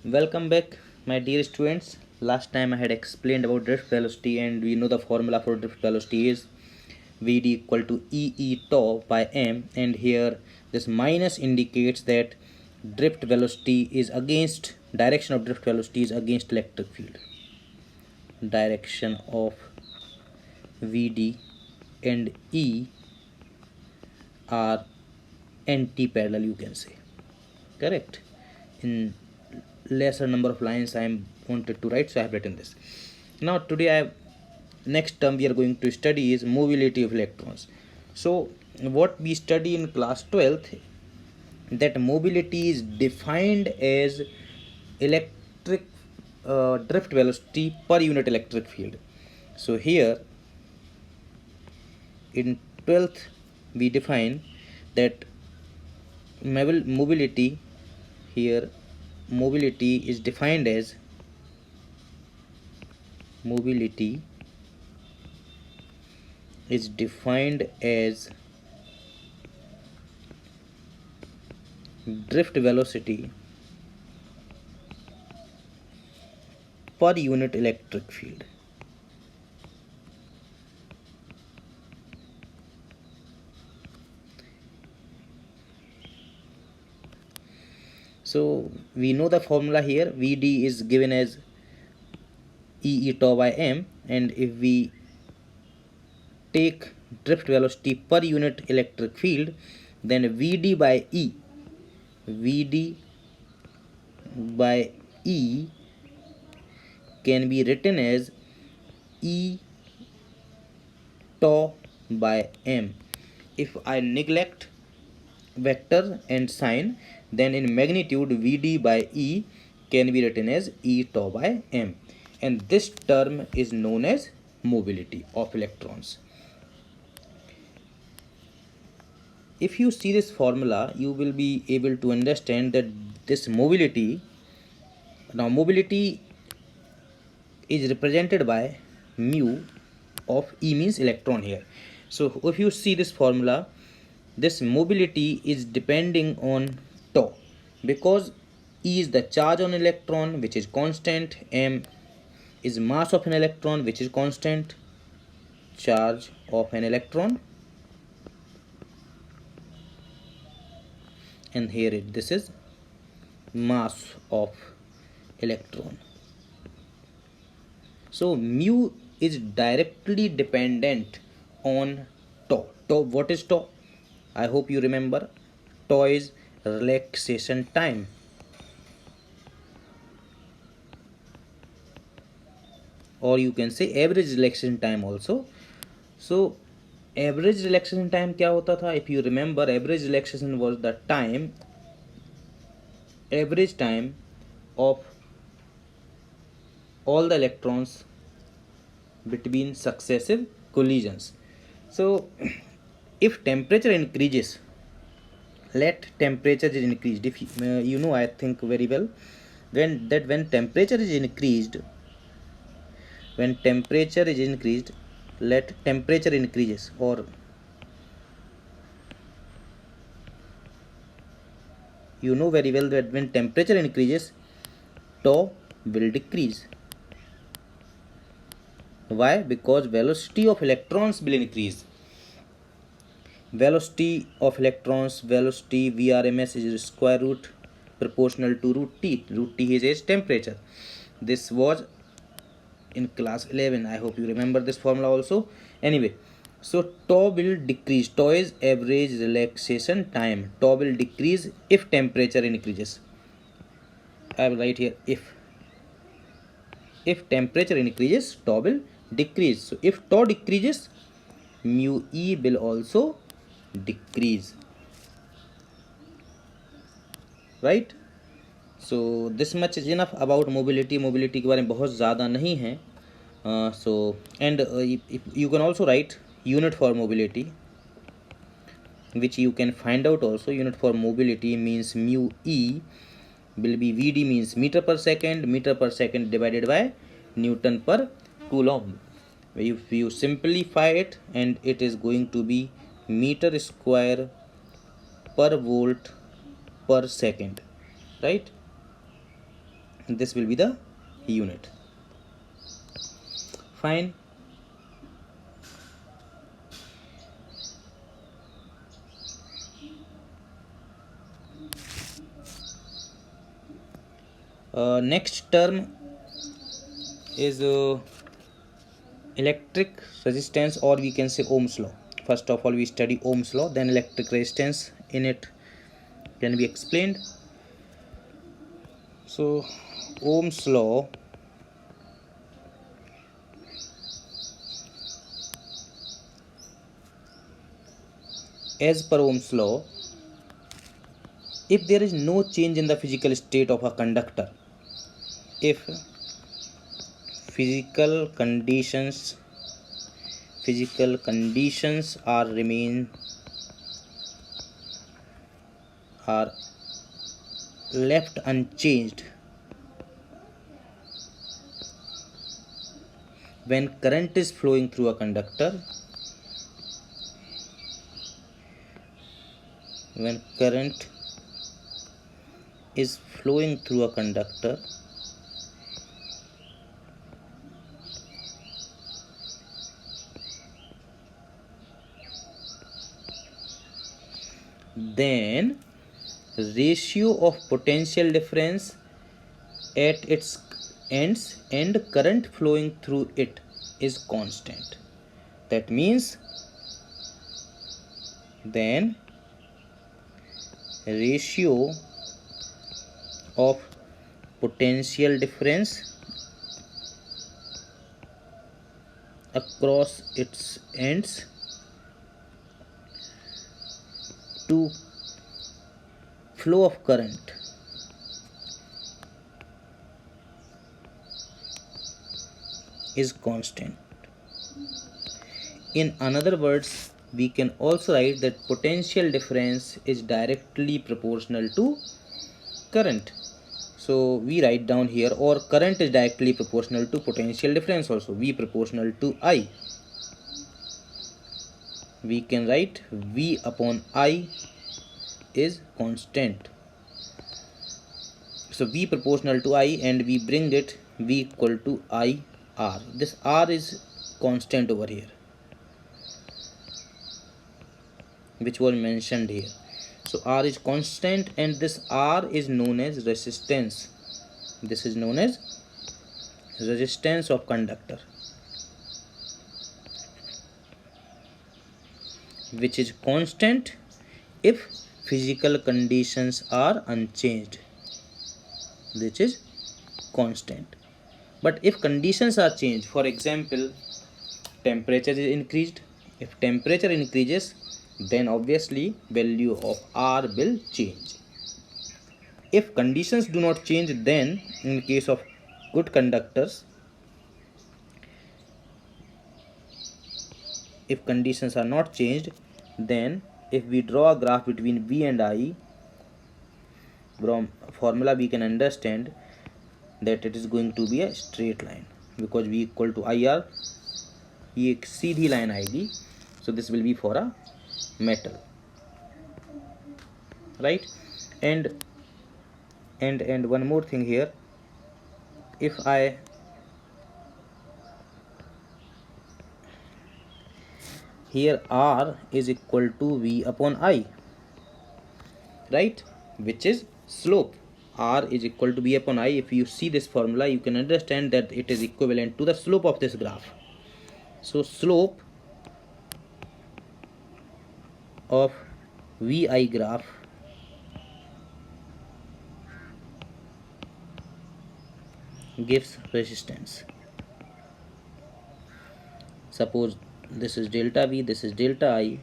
Welcome back, my dear students. Last time I had explained about drift velocity, and we know the formula for drift velocity is Vd equal to E tau by m, and here this minus indicates that drift velocity is against direction of drift velocity is against electric field. Direction of Vd and E are anti-parallel, you can say. Correct. In lesser number of lines I am wanted to write, so I have written this. Now today next term we are going to study is mobility of electrons. So what we study in class 12th, that mobility is defined as electric drift velocity per unit electric field. So here in 12th we define that mobility, here mobility is defined as mobility is defined as drift velocity per unit electric field. So we know the formula here. Vd is given as E tau by m, and if we take drift velocity per unit electric field, then Vd by E can be written as E tau by m. If I neglect vector and sign, then in magnitude Vd by E can be written as E tau by m, and this term is known as mobility of electrons. If you see this formula, you will be able to understand that this mobility, now mobility is represented by mu of E, means electron here. So if you see this formula, this mobility is depending on tau, because E is the charge on electron, which is constant, m is mass of an electron, which is constant, charge of an electron, and here this is mass of electron. So mu is directly dependent on tau. What is tau? I hope you remember. Tau is relaxation time. Or you can say average relaxation time also. So average relaxation time क्या होता था? If you remember, average relaxation was the average time of all the electrons between successive collisions. So if temperature increases, let temperature is increased, if you know, I think very well, when temperature is increased, let temperature increases, or you know very well that when temperature increases, tau will decrease. Why? Because velocity of electrons will increase. Velocity of electrons, velocity Vrms is square root proportional to root T. Root T is temperature. This was in class 11. I hope you remember this formula also. Anyway, so tau will decrease. Tau is average relaxation time. Tau will decrease if temperature increases. I will write here if temperature increases, tau will decrease. So if tau decreases, mu E will also decrease, right? So this much is enough about mobility. Mobility के बारे में बहुत ज़्यादा नहीं है. So and if you can also write unit for mobility, which you can find out also. Unit for mobility means mu E will be Vd, means meter per second divided by Newton per Coulomb. If you simplify it, and it is going to be meter square per volt per second, right? this will be the unit. Fine. Next term is electric resistance, or we can say Ohm's law. First of all, we study Ohm's law, then electric resistance in it can be explained. So Ohm's law, as per Ohm's law, if there is no change in the physical state of a conductor, if physical conditions are left unchanged when current is flowing through a conductor, then ratio of potential difference at its ends and current flowing through it is constant. That means then ratio of potential difference across its ends to flow of current is constant. In other words, we can also write that potential difference is directly proportional to current. So we write down here, or current is directly proportional to potential difference also, V proportional to I. We can write V upon I is constant. So V proportional to I, and we bring it V equal to I R. This R is constant over here, which was mentioned here. So R is constant, and this R is known as resistance. This is known as resistance of conductor, which is constant if physical conditions are unchanged, which is constant. But if conditions are changed, for example, temperature is increased. If temperature increases, then obviously value of R will change. If conditions do not change, then in case of good conductors, if conditions are not changed, then if we draw a graph between V and I, from formula we can understand that it is going to be a straight line, because V equal to IR, ये एक सीधी line आएगी. So this will be for a metal, right? And one more thing here, if I here R is equal to V upon I, right, which is slope. R is equal to V upon I. If you see this formula, you can understand that it is equivalent to the slope of this graph. So slope of VI graph gives resistance. Suppose this is delta V, this is delta I,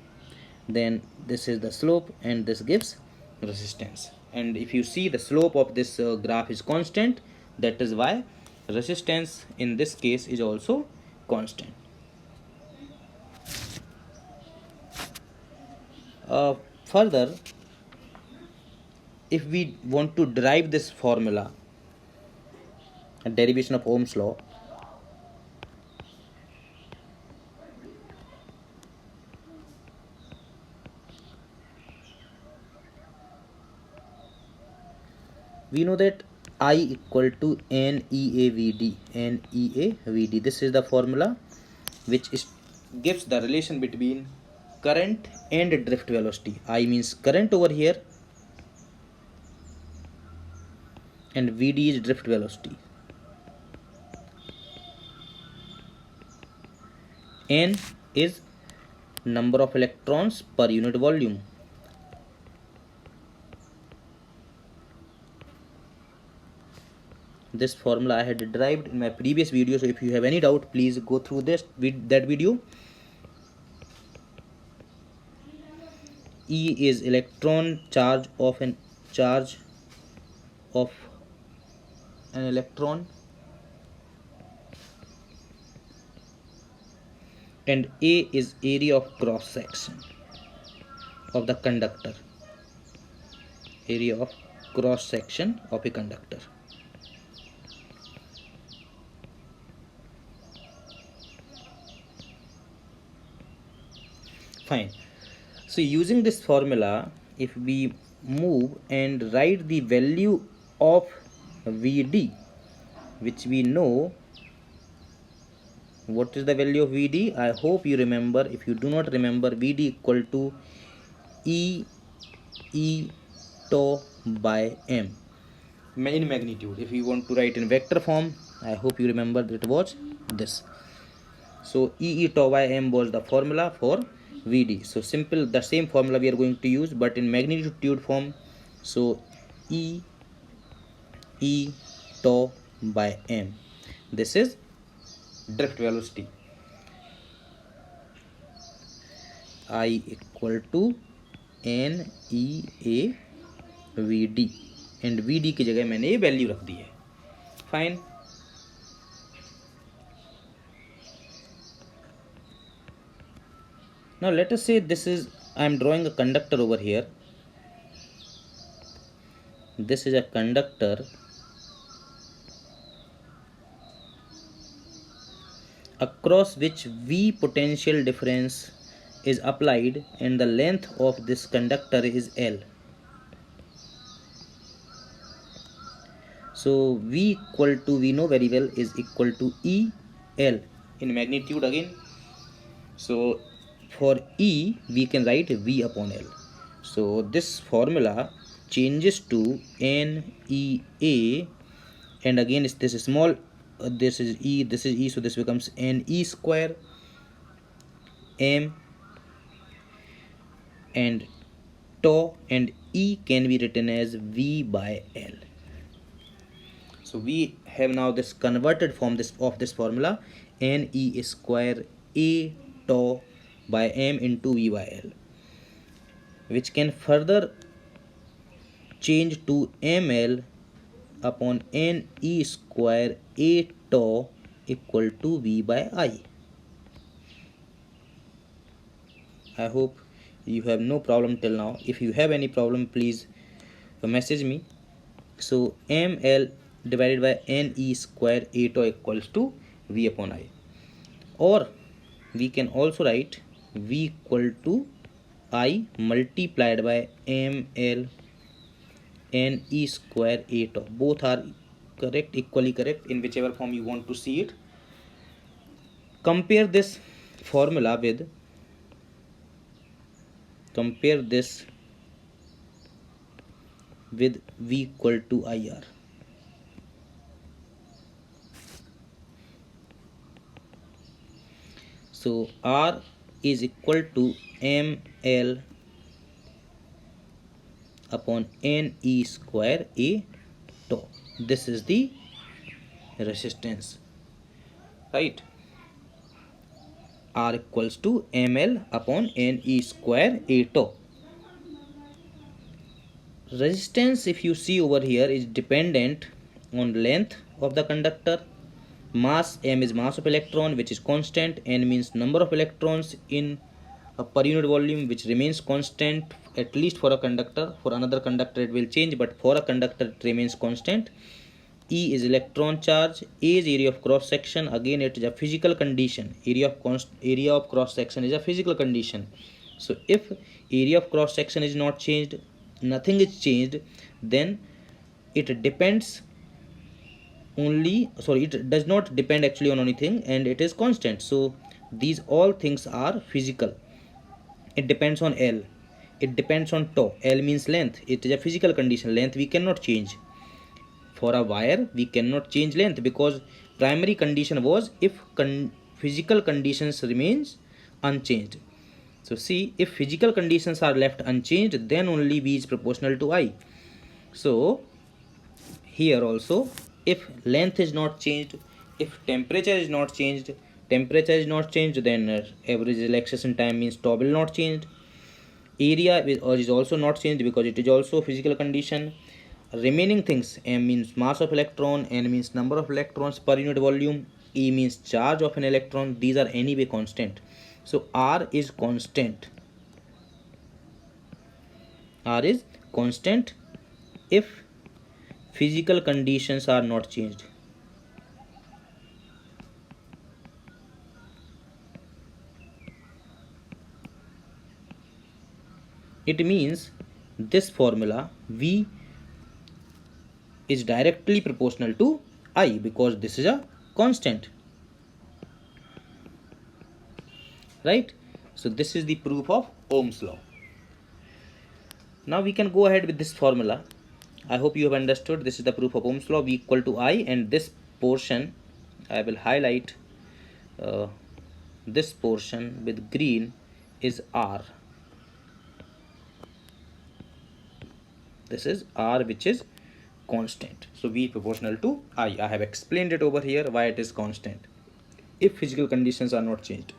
then this is the slope, and this gives resistance. And if you see, the slope of this graph is constant, that is why resistance in this case is also constant. Further, if we want to derive this formula, a derivation of Ohm's law, we know that I equal to NEAVD. NEAVD. This is the formula which gives the relation between current and drift velocity. I means current over here and Vd is drift velocity. N is number of electrons per unit volume. This formula I had derived in my previous video, so if you have any doubt, please go through that video. E is electron charge of an electron, and A is area of cross section of the conductor. Area of cross section of a conductor. Fine. So using this formula, if we move and write the value of Vd, which we know, what is the value of Vd? I hope you remember. If you do not remember, Vd equal to E tau by m in magnitude. If you want to write in vector form, I hope you remember that it was this. So E tau by m was the formula for Vd. So simple, the same formula we are going to use, but in magnitude form. So E tau by m. This is drift velocity. I equal to NEAVD, and Vd की जगह मैंने ये value रख दी है. Fine. Now let us say this is, I am drawing a conductor over here. This is a conductor across which V potential difference is applied, and the length of this conductor is L. So V equal to, we know very well, is equal to EL in magnitude again. So for E we can write V upon L. So this formula changes to NEA, and again this is small, this is E, this is E, so this becomes NE square M, and tau and E can be written as V by L. So we have now this converted form of this formula, NE square A tau by M into V by L, which can further change to ML upon NE square A tau equal to V by I. I hope you have no problem till now. If you have any problem, please message me. So ML divided by NE square A tau equals to V upon I. Or we can also write V equal to I multiplied by ML NE square A tau. Both are correct, equally correct, in whichever form you want to see it. Compare this formula with, V equal to IR. So R is equal to ML upon NE square A tau. This is the resistance, right? R equals to ML upon NE square A tau. Resistance, if you see over here, is dependent on length of the conductor. Mass, M is mass of electron, which is constant. N means number of electrons in a per unit volume, which remains constant, at least for a conductor. For another conductor it will change, but for a conductor it remains constant. E is electron charge. A is area of cross section. Again it is a physical condition. Area of cross section is a physical condition. So if area of cross section is not changed, nothing is changed, then it depends it does not depend actually on anything, and it is constant. So these all things are physical. It depends on L, it depends on tau. L means length, it is a physical condition. Length we cannot change. For a wire we cannot change length, because primary condition was if physical conditions remains unchanged. So see, if physical conditions are left unchanged, then only V is proportional to I. So here also, if length is not changed, if temperature is not changed, then average relaxation time means tau will not change. Area is also not changed because it is also physical condition. Remaining things, m means mass of electron, n means number of electrons per unit volume, e means charge of an electron. These are anyway constant. So r is constant. R is constant if physical conditions are not changed. It means this formula V is directly proportional to I, because this is a constant, right? So this is the proof of Ohm's law. Now we can go ahead with this formula. I hope you have understood. This is the proof of Ohm's law. V equal to I, and this portion I will highlight. This portion with green is R. This is R, which is constant. So V proportional to I. I have explained it over here why it is constant if physical conditions are not changed.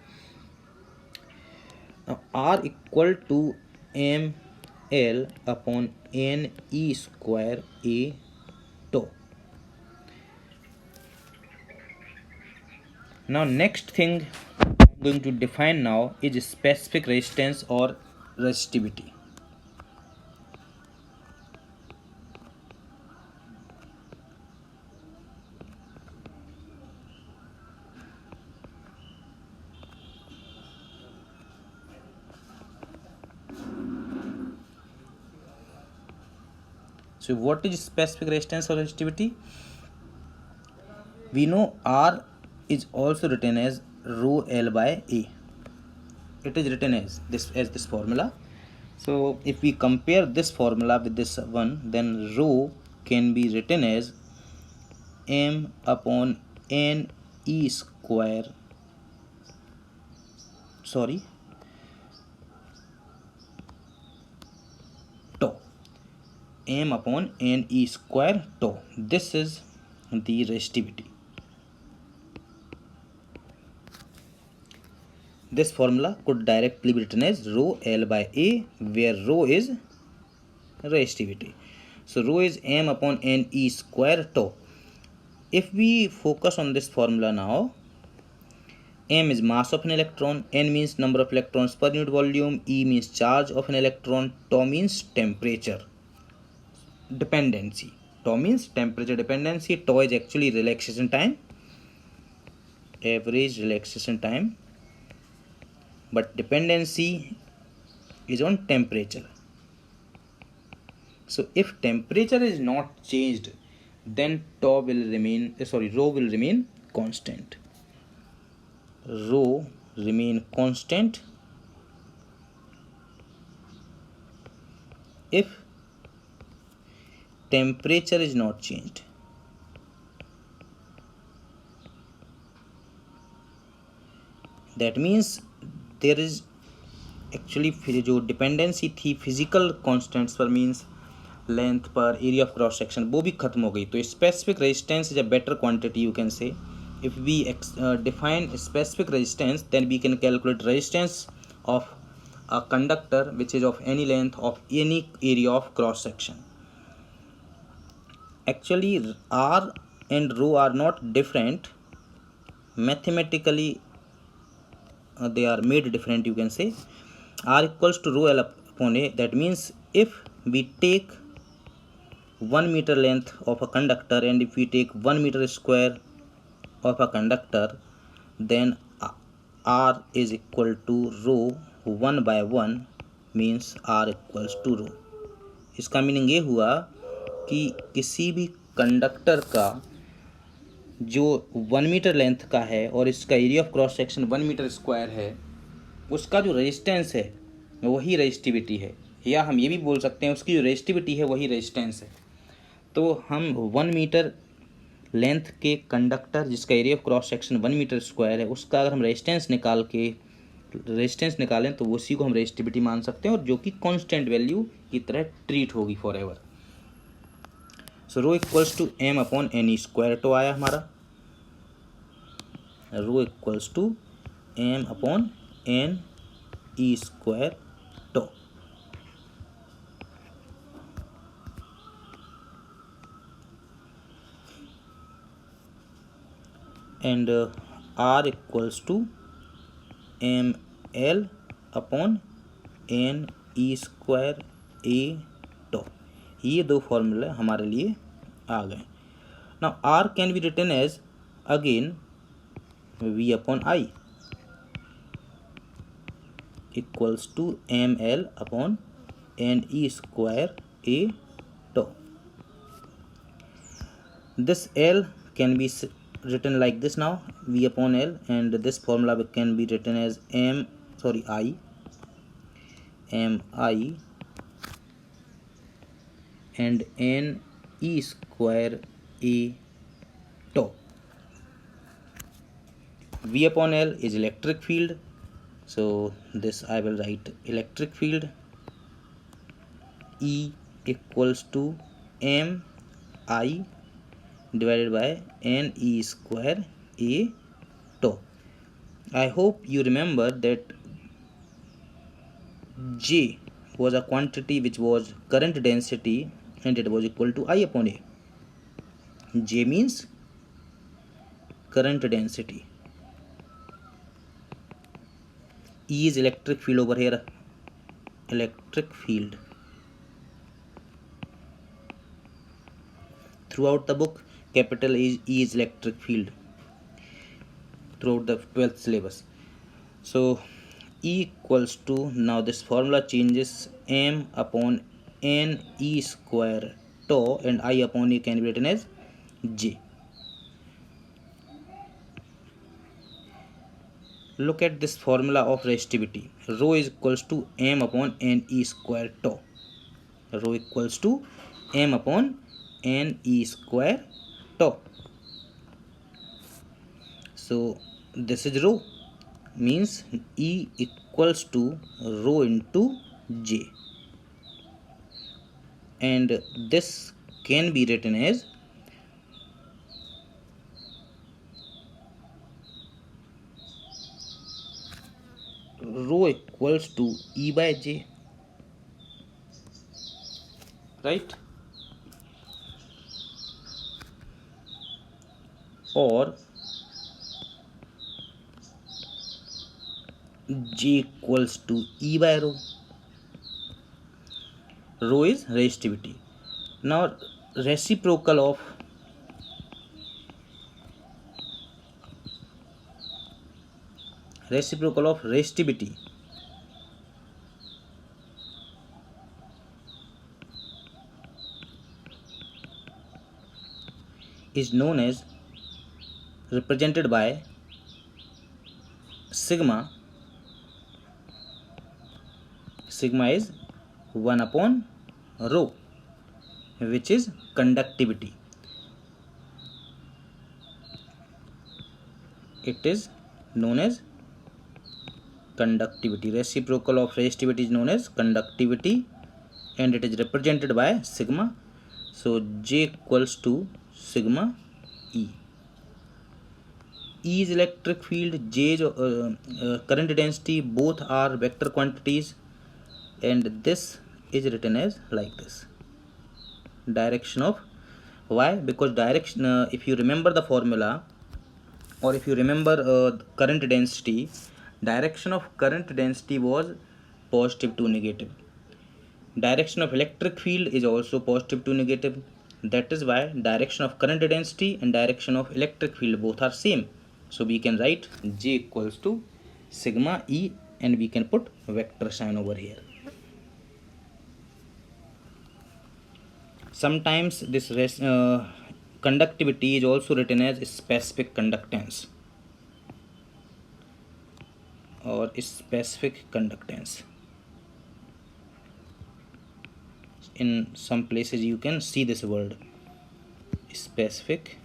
Now R equal to ml upon n e square a tau. Now next thing I'm going to define now is specific resistance or resistivity. So what is specific resistance or resistivity? We know R is also written as rho L by A. It is written as this formula. So if we compare this formula with this one, then rho can be written as m upon n e square, tau. M upon n e square tau. This is the resistivity. This formula could directly be written as rho L by A, where rho is resistivity. So rho is m upon n e square tau. If we focus on this formula now, m is mass of an electron, n means number of electrons per unit volume, e means charge of an electron, tau means temperature dependency. Tau means temperature dependency. Tau is actually relaxation time, average relaxation time, but dependency is on temperature. So if temperature is not changed, then rho will remain constant. Rho remain constant if temperature is not changed. That means there is actually जो dependency थी physical constants पर, means length पर, area of cross section, वो भी खत्म हो गई. तो specific resistance is a better quantity, you can say. if we define specific resistance, then we can calculate resistance of a conductor which is of any length of any area of cross section. Actually R and rho are not different mathematically, they are made different, you can say. R equals to rho L upon A. That means if we take 1 meter length of a conductor, and if we take 1 meter square of a conductor, then R is equal to rho 1 by 1 means R equals to rho. इसका meaning ये हुआ कि किसी भी conductor का जो 1 metre length का है और इसका area of cross section 1 metre square है, उसका जो रेजिस्टेंस है वही रेजिस्टिविटी है, या हम ये भी बोल सकते हैं उसकी जो रेजिस्टिविटी है वही रेजिस्टेंस है। तो हम 1 मीटर लेंथ के कंडक्टर जिसका area of cross section 1 metre square है, उसका अगर हम रेजिस्टेंस निकालें तो उसी को हम रेजिस्टिविटी मान सकते हैं, और जो कि कांस्टेंट वैल्यू की तरह ट्रीट होगी forever. So rho equals to M upon N E square tau आया हमारा, rho equals to M upon N E square tau. And R equals to M L upon N E square A tau. ये दो फॉर्मूले हमारे लिए आ गए। Now R can be written as again V upon I equals to M L upon N E square A tau. This L can be written like this now, V upon L, and this formula can be written as I and N E square A tau. V upon L is electric field, so this I will write electric field. E equals to M I divided by N E square A tau. I hope you remember that J was a quantity which was current density and it was equal to I upon A. J means current density. E is electric field over here, electric field. Throughout the book, capital E is electric field throughout the 12th syllabus. So E equals to, now this formula changes, M upon N E square tau, and I upon E can be written as J. Look at this formula of resistivity. Rho is equals to M upon N E square tau. Rho equals to M upon N E square tau. So this is rho, means E equals to rho into J, and this can be written as rho equals to E by J, right? Or J equals to E by rho. Rho is resistivity. Now reciprocal of resistivity is known as, represented by sigma. Sigma is 1 upon rho, which is conductivity. It is known as conductivity. Reciprocal of resistivity is known as conductivity, and it is represented by sigma. So J equals to sigma E. E is electric field, J is current density, both are vector quantities, and this is written as like this. Direction of, why? Because direction, if you remember the formula, or if you remember current density, direction of current density was positive to negative. Direction of electric field is also positive to negative. That is why direction of current density and direction of electric field both are same. So we can write J equals to sigma E, and we can put vector sign over here. Sometimes this conductivity is also written as specific conductance or specific conductance. In some places you can see this word specific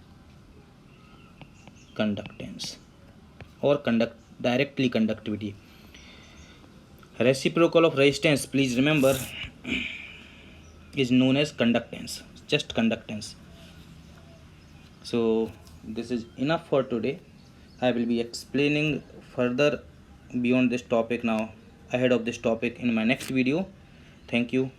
conductance or directly conductivity. Reciprocal of resistance, please remember, is known as conductance, just conductance. So this is enough for today. I will be explaining further beyond this topic now, ahead of this topic, in my next video. Thank you.